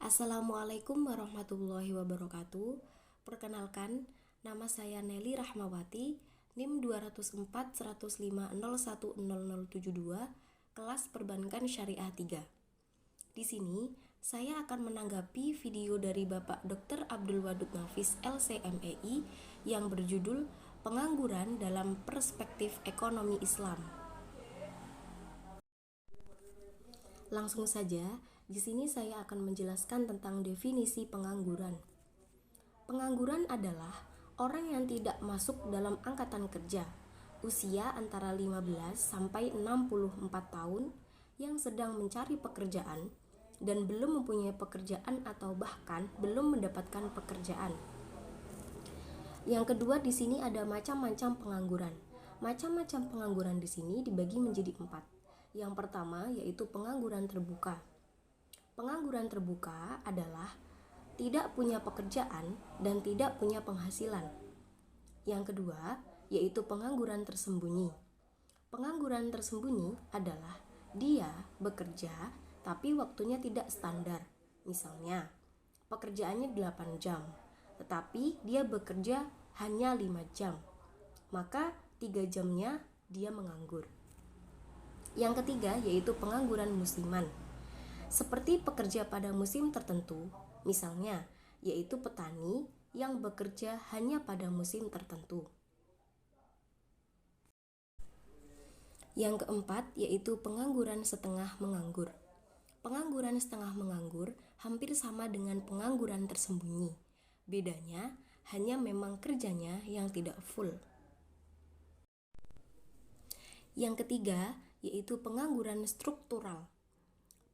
Assalamualaikum warahmatullahi wabarakatuh. Perkenalkan, nama saya Nelly Rahmawati, NIM 204.105.0100072, kelas Perbankan Syariah 3. Di sini, saya akan menanggapi video dari Bapak Dr. Abdul Wadud Nafis LCMEI yang berjudul Pengangguran dalam Perspektif Ekonomi Islam. Langsung saja, di sini saya akan menjelaskan tentang definisi pengangguran. Pengangguran adalah orang yang tidak masuk dalam angkatan kerja, usia antara 15 sampai 64 tahun, yang sedang mencari pekerjaan dan belum mempunyai pekerjaan atau bahkan belum mendapatkan pekerjaan. Yang kedua, di sini ada macam-macam pengangguran. Macam-macam pengangguran di sini dibagi menjadi 4. Yang pertama yaitu pengangguran terbuka. Pengangguran terbuka adalah tidak punya pekerjaan dan tidak punya penghasilan. Yang kedua yaitu pengangguran tersembunyi. Pengangguran tersembunyi adalah dia bekerja tapi waktunya tidak standar. Misalnya, pekerjaannya 8 jam, tetapi dia bekerja hanya 5 jam. Maka 3 jamnya dia menganggur. Yang ketiga yaitu pengangguran musiman. Seperti pekerja pada musim tertentu, misalnya, yaitu petani yang bekerja hanya pada musim tertentu. Yang keempat yaitu pengangguran setengah menganggur. Pengangguran setengah menganggur hampir sama dengan pengangguran tersembunyi. Bedanya hanya memang kerjanya yang tidak full. Yang ketiga yaitu pengangguran struktural.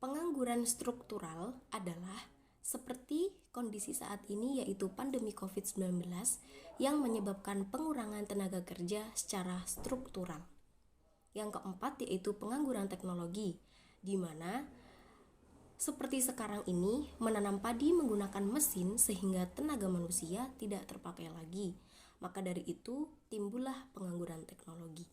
Pengangguran struktural adalah seperti kondisi saat ini yaitu pandemi COVID-19 yang menyebabkan pengurangan tenaga kerja secara struktural. Yang keempat yaitu pengangguran teknologi, di mana seperti sekarang ini menanam padi menggunakan mesin sehingga tenaga manusia tidak terpakai lagi. Maka dari itu timbullah pengangguran teknologi.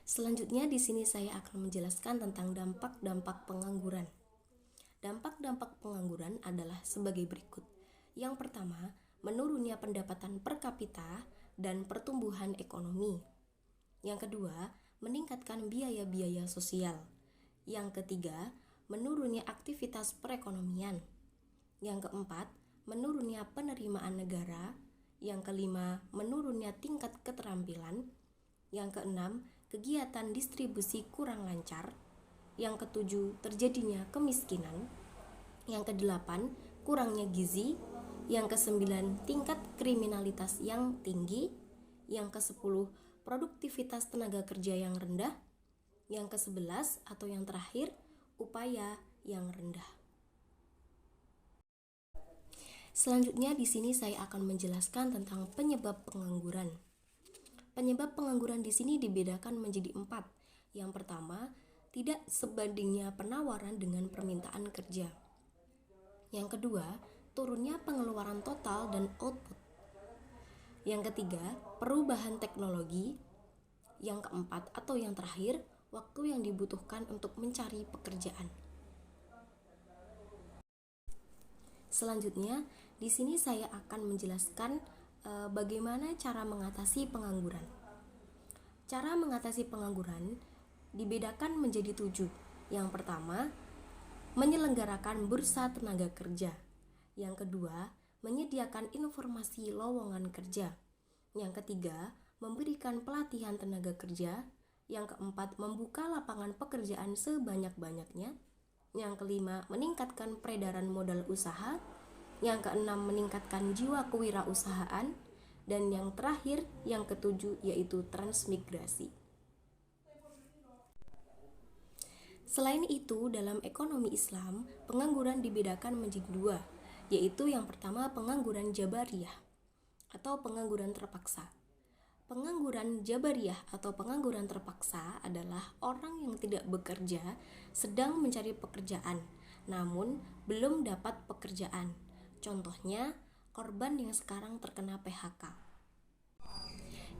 Selanjutnya di sini saya akan menjelaskan tentang dampak-dampak pengangguran. Dampak-dampak pengangguran adalah sebagai berikut. Yang pertama, menurunnya pendapatan per kapita dan pertumbuhan ekonomi. Yang kedua, meningkatkan biaya-biaya sosial. Yang ketiga, menurunnya aktivitas perekonomian. Yang keempat, menurunnya penerimaan negara. Yang kelima, menurunnya tingkat keterampilan. Yang keenam, kegiatan distribusi kurang lancar. Yang ketujuh, terjadinya kemiskinan. Yang kedelapan, kurangnya gizi. Yang kesembilan, tingkat kriminalitas yang tinggi. Yang kesepuluh, produktivitas tenaga kerja yang rendah. Yang kesebelas atau yang terakhir, upaya yang rendah. Selanjutnya di sini saya akan menjelaskan tentang penyebab pengangguran. Penyebab pengangguran di sini dibedakan menjadi 4. Yang pertama, tidak sebandingnya penawaran dengan permintaan kerja. Yang kedua, turunnya pengeluaran total dan output. Yang ketiga, perubahan teknologi. Yang keempat atau yang terakhir, waktu yang dibutuhkan untuk mencari pekerjaan. Selanjutnya, di sini saya akan menjelaskan bagaimana cara mengatasi pengangguran. Cara mengatasi pengangguran dibedakan menjadi 7. Yang pertama, menyelenggarakan bursa tenaga kerja. Yang kedua, menyediakan informasi lowongan kerja. Yang ketiga, memberikan pelatihan tenaga kerja. Yang keempat, membuka lapangan pekerjaan sebanyak-banyaknya. Yang kelima, meningkatkan peredaran modal usaha. Yang keenam, meningkatkan jiwa kewirausahaan. Dan yang terakhir, yang ketujuh, yaitu transmigrasi. Selain itu, dalam ekonomi Islam, pengangguran dibedakan menjadi 2, yaitu yang pertama pengangguran jabariyah atau pengangguran terpaksa. Pengangguran jabariyah atau pengangguran terpaksa adalah orang yang tidak bekerja sedang mencari pekerjaan, namun belum dapat pekerjaan. Contohnya, korban yang sekarang terkena PHK.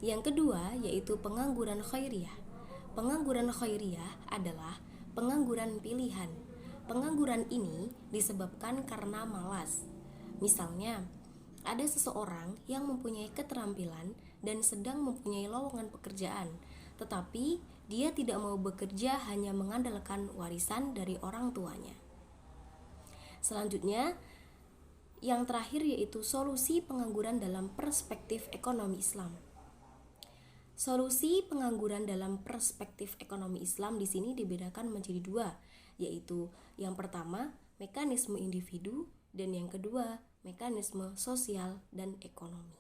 Yang kedua yaitu pengangguran khairiyah. Pengangguran khairiyah adalah pengangguran pilihan. Pengangguran ini disebabkan karena malas. Misalnya, ada seseorang yang mempunyai keterampilan dan sedang mempunyai lowongan pekerjaan, tetapi dia tidak mau bekerja hanya mengandalkan warisan dari orang tuanya. Selanjutnya, yang terakhir yaitu solusi pengangguran dalam perspektif ekonomi Islam. Solusi pengangguran dalam perspektif ekonomi Islam di sini dibedakan menjadi dua, yaitu yang pertama mekanisme individu dan yang kedua mekanisme sosial dan ekonomi.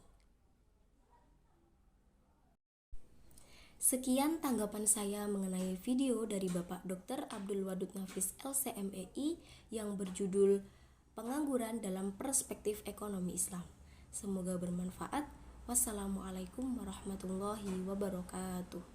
Sekian tanggapan saya mengenai video dari Bapak Dr. Abdul Wadud Nafis LCMEI yang berjudul Pengangguran dalam Perspektif Ekonomi Islam. Semoga bermanfaat. Wassalamualaikum warahmatullahi wabarakatuh.